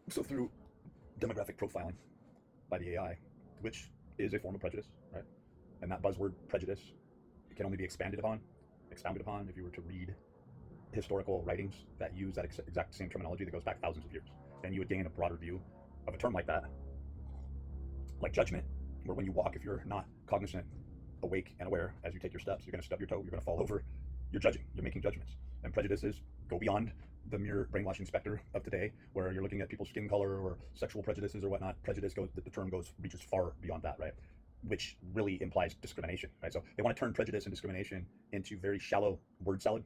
So through demographic profiling by the AI, which is a form of prejudice, right? And that buzzword prejudice can only be expounded upon if you were to read historical writings that use that exact same terminology that goes back thousands of years. Then you would gain a broader view of a term like that, like judgment, where when you walk, if you're not cognizant, awake, and aware as you take your steps, you're going to stub your toe, you're going to fall over, you're judging, you're making judgments. And prejudices go beyond the mere brainwashing specter of today, where you're looking at people's skin color or sexual prejudices or whatnot. Prejudice goes, the term reaches far beyond that, right? Which really implies discrimination, right? So they want to turn prejudice and discrimination into very shallow word salad,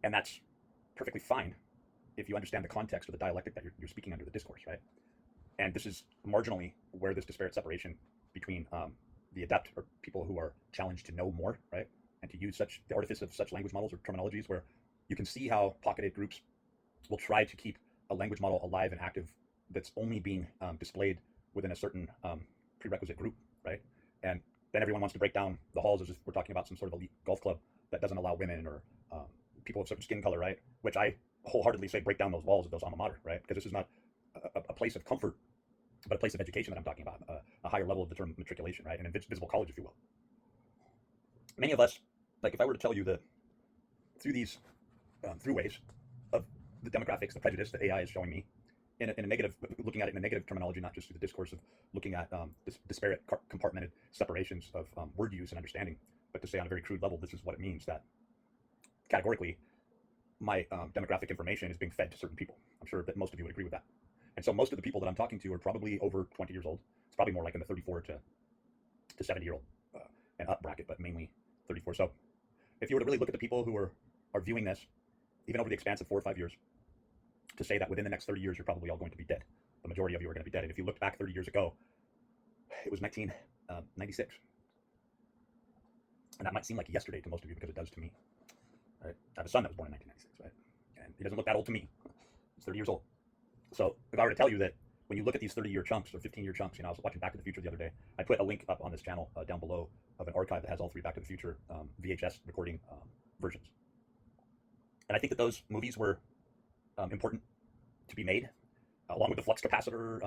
and that's perfectly fine if you understand the context or the dialectic that you're speaking under, the discourse, right? And this is marginally where this disparate separation between the adept, or people who are challenged to know more, right, and to use such the artifice of such language models or terminologies, where you can see how pocketed groups will try to keep a language model alive and active that's only being displayed within a certain prerequisite group, right? And then everyone wants to break down the halls as if we're talking about some sort of elite golf club that doesn't allow women or people of certain skin color, right? Which I wholeheartedly say break down those walls of those alma mater, right? Because this is not a place of comfort, but a place of education that I'm talking about, a higher level of the term matriculation, right? An invisible college, if you will. Many of us, like if I were to tell you that through these throughways of the demographics, the prejudice that AI is showing me, in a negative, looking at it in a negative terminology, not just through the discourse of looking at disparate compartmented separations of word use and understanding, but to say on a very crude level, this is what it means, that categorically my demographic information is being fed to certain people. I'm sure that most of you would agree with that. And so most of the people that I'm talking to are probably over 20 years old. It's probably more like in the 34 to 70-year-old and up bracket, but mainly 34. So if you were to really look at the people who are viewing this, even over the expanse of 4 or 5 years, to say that within the next 30 years, you're probably all going to be dead. The majority of you are going to be dead. And if you looked back 30 years ago, it was 1996. And that might seem like yesterday to most of you, because it does to me. Right? I have a son that was born in 1996, right? And he doesn't look that old to me. He's 30 years old. So if I were to tell you that when you look at these 30-year chunks or 15-year chunks, I was watching Back to the Future the other day. I put a link up on this channel down below of an archive that has all 3 Back to the Future VHS recording versions. And I think that those movies were important to be made, along with the flux capacitor.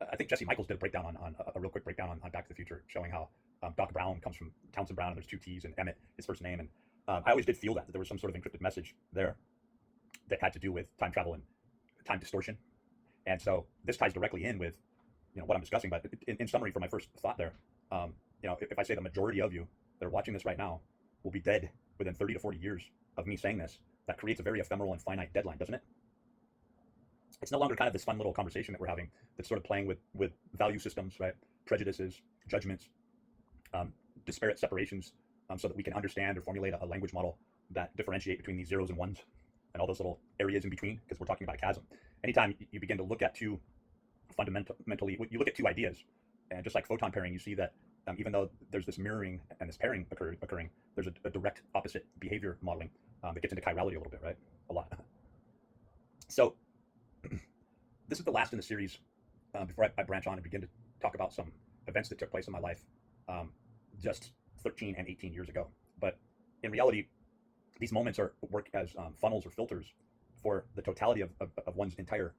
I think Jesse Michaels did a breakdown on a real quick breakdown on Back to the Future, showing how Doc Brown comes from Townsend Brown, and there's 2 T's, and Emmett, his first name. And I always did feel that there was some sort of encrypted message there that had to do with time travel and time distortion. And so this ties directly in with what I'm discussing. But in summary, for my first thought there, if I say the majority of you that are watching this right now will be dead within 30 to 40 years of me saying this, that creates a very ephemeral and finite deadline, doesn't it? It's no longer kind of this fun little conversation that we're having that's sort of playing with value systems, right? Prejudices, judgments, disparate separations, so that we can understand or formulate a language model that differentiate between these zeros and ones and all those little areas in between, because we're talking about a chasm. Anytime you begin to look at two fundamentally, you look at 2 ideas, and just like photon pairing, you see that even though there's this mirroring and this pairing occurring, there's a direct opposite behavior modeling that gets into chirality a little bit, right? A lot. So this is the last in the series before I branch on and begin to talk about some events that took place in my life just 13 and 18 years ago. But in reality, these moments work as funnels or filters for the totality of one's entire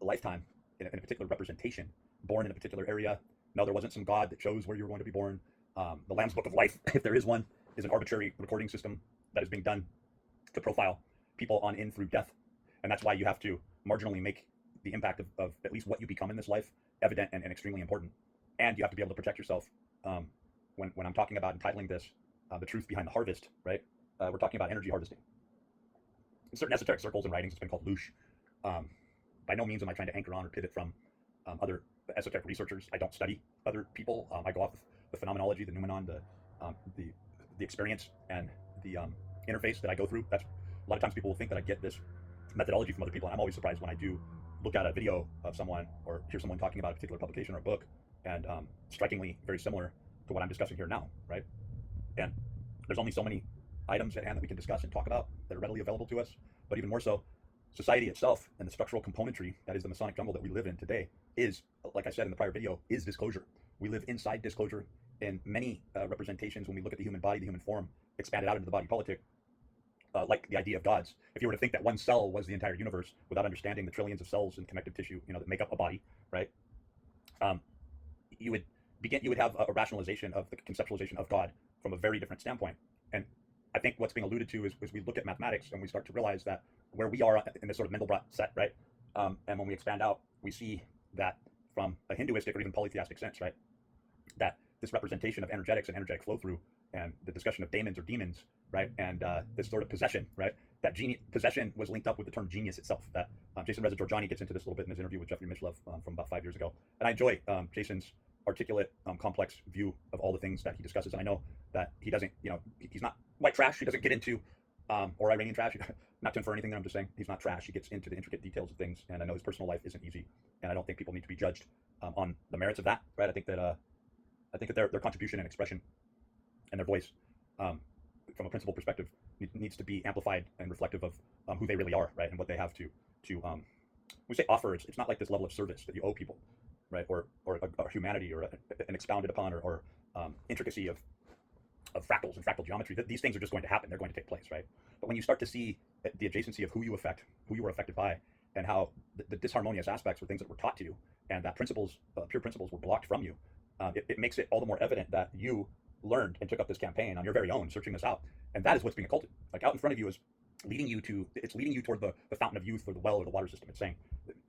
lifetime in a particular representation, born in a particular area. No, there wasn't some god that chose where you were going to be born. The Lamb's Book of Life, if there is one, is an arbitrary recording system that is being done to profile people on in through death. And that's why you have to marginally make the impact of at least what you become in this life evident and extremely important. And you have to be able to protect yourself. When I'm talking about entitling this, the truth behind the harvest, right? We're talking about energy harvesting. In certain esoteric circles and writings, it's been called loosh. By no means am I trying to anchor on or pivot from other esoteric researchers. I don't study other people. I go off of the phenomenology, the noumenon, the experience, and the interface that I go through. That's a lot of times people will think that I get this methodology from other people, and I'm always surprised when I do look at a video of someone or hear someone talking about a particular publication or a book, and strikingly very similar to what I'm discussing here now, right? And there's only so many items at hand that we can discuss and talk about that are readily available to us, but even more so, society itself and the structural componentry that is the Masonic jungle that we live in today is, like I said in the prior video, is disclosure. We live inside disclosure in many representations. When we look at the human body, the human form, expanded out into the body politic, like the idea of gods. If you were to think that one cell was the entire universe without understanding the trillions of cells and connective tissue, that make up a body, right? Um, you would you would have a rationalization of the conceptualization of God from a very different standpoint. And I think what's being alluded to is we look at mathematics and we start to realize that where we are in this sort of Mendelbrot set, right? And when we expand out, we see that from a Hinduistic or even polytheistic sense, right? That this representation of energetics and energetic flow through and the discussion of daemons or demons, right? And this sort of possession, right? That possession was linked up with the term genius itself. That Jason Reza Georgiani gets into this a little bit in his interview with Jeffrey Mishlove from about 5 years ago. And I enjoy Jason's articulate, complex view of all the things that he discusses. And I know that he doesn't, he's not white trash. He doesn't get into, or Iranian trash. Not to infer anything there. I'm just saying he's not trash. He gets into the intricate details of things. And I know his personal life isn't easy. And I don't think people need to be judged on the merits of that, right? I think that their contribution and expression and their voice, from a principled perspective, needs to be amplified and reflective of who they really are, right, and what they have to we say offer. It's not like this level of service that you owe people, right, or a humanity or an expounded upon or intricacy of fractals and fractal geometry. These things are just going to happen. They're going to take place, right? But when you start to see the adjacency of who you affect, who you were affected by, and how the disharmonious aspects were things that were taught to you, and that principles, pure principles, were blocked from you, it makes it all the more evident that you learned and took up this campaign on your very own, searching this out, and that is what's being occulted. Like out in front of you is leading you toward the fountain of youth or the well or the water system. It's saying,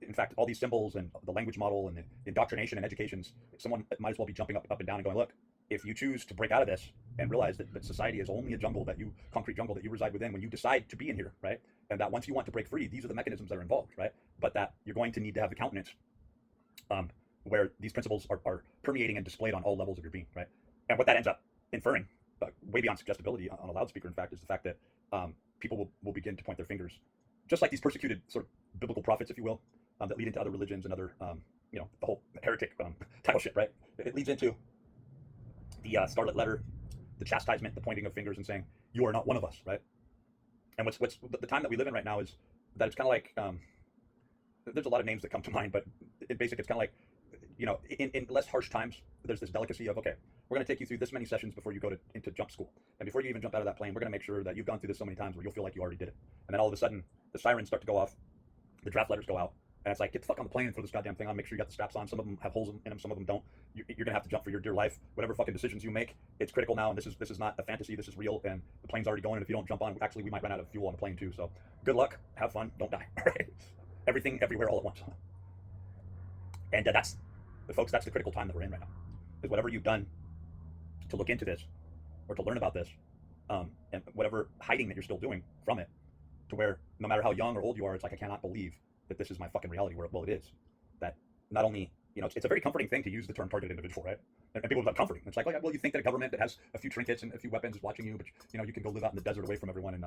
in fact, all these symbols and the language model and the indoctrination and educations, someone might as well be jumping up and down and going, look, if you choose to break out of this and realize that society is only a jungle concrete jungle that you reside within when you decide to be in here, right? And that once you want to break free, these are the mechanisms that are involved, right? But that you're going to need to have the countenance where these principles are permeating and displayed on all levels of your being, right? And what that ends up inferring, way beyond suggestibility on a loudspeaker, in fact, is the fact that people will begin to point their fingers, just like these persecuted sort of biblical prophets, if you will, that lead into other religions and other, the whole heretic title shit, right? It leads into the scarlet letter, the chastisement, the pointing of fingers and saying, you are not one of us, right? And what's the time that we live in right now is that it's kind of like, there's a lot of names that come to mind, but in basic, it's kind of like, in less harsh times, there's this delicacy of, okay, we're going to take you through this many sessions before you go into jump school. And before you even jump out of that plane, we're going to make sure that you've gone through this so many times where you'll feel like you already did it. And then all of a sudden, the sirens start to go off, the draft letters go out, and it's like, get the fuck on the plane and throw this goddamn thing on, make sure you got the straps on. Some of them have holes in them, some of them don't. You're going to have to jump for your dear life. Whatever fucking decisions you make, it's critical now, and this is not a fantasy, this is real, and the plane's already going, and if you don't jump on, actually, we might run out of fuel on the plane too. So good luck, have fun, don't die. Right? Everything, everywhere, all at once. And that's the critical time that we're in right now. Is whatever you've done to look into this or to learn about this, and whatever hiding that you're still doing from it, to where no matter how young or old you are, it's like, I cannot believe that this is my fucking reality. Well, it is. That not only, it's a very comforting thing to use the term targeted individual, right? And people are comforting. It's like, well, you think that a government that has a few trinkets and a few weapons is watching you, but you can go live out in the desert away from everyone and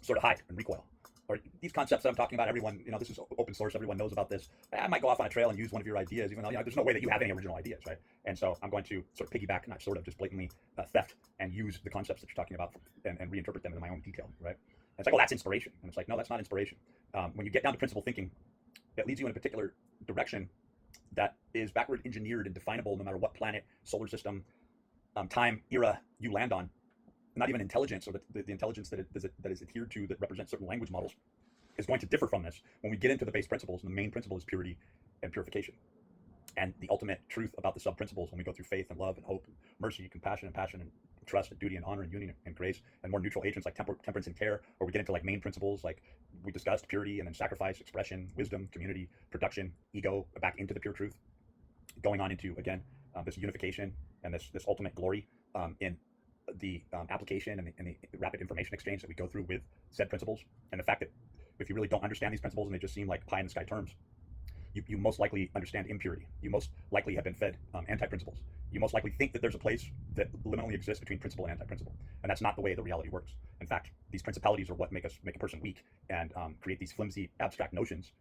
sort of hide and recoil. Or these concepts that I'm talking about, everyone, this is open source, everyone knows about this. I might go off on a trail and use one of your ideas, even though there's no way that you have any original ideas, right? And so I'm going to sort of piggyback, not sort of, just blatantly theft and use the concepts that you're talking about and reinterpret them in my own detail, right? And it's like, well, that's inspiration. And it's like, no, that's not inspiration. When you get down to principle thinking, it leads you in a particular direction that is backward engineered and definable no matter what planet, solar system, time, era you land on. Not even intelligence, or the intelligence that is adhered to, that represents certain language models, is going to differ from this when we get into the base principles. And the main principle is purity and purification. And the ultimate truth about the sub-principles, when we go through faith and love and hope, and mercy, compassion and passion and trust and duty and honor and union and grace, and more neutral agents like temperance and care, or we get into like main principles like we discussed, purity, and then sacrifice, expression, wisdom, community, production, ego, back into the pure truth, going on into, again, this unification and this ultimate glory in the application and the rapid information exchange that we go through with said principles. And the fact that if you really don't understand these principles and they just seem like pie in the sky terms, you most likely understand impurity. You most likely have been fed anti-principles. You most likely think that there's a place that liminally exists between principle and anti-principle. And that's not the way the reality works. In fact, these principalities are what make a person weak and create these flimsy abstract notions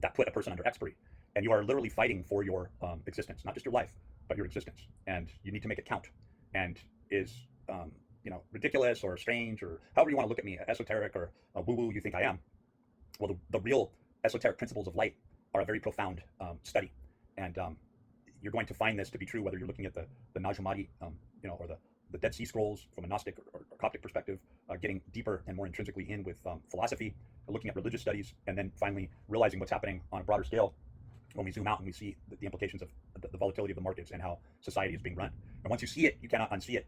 that put a person under expiry. And you are literally fighting for your existence, not just your life, but your existence. And you need to make it count. And is ridiculous or strange or however you want to look at me, esoteric or woo-woo you think I am. Well, the real esoteric principles of light are a very profound study, and you're going to find this to be true whether you're looking at the Nag Hammadi, or the Dead Sea Scrolls from a Gnostic or Coptic perspective, getting deeper and more intrinsically in with philosophy, looking at religious studies, and then finally realizing what's happening on a broader scale when we zoom out and we see the implications of the volatility of the markets and how society is being run. And once you see it, you cannot unsee it.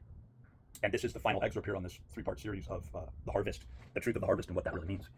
And this is the final excerpt here on this three-part series of the harvest, the truth of the harvest, and what that really means.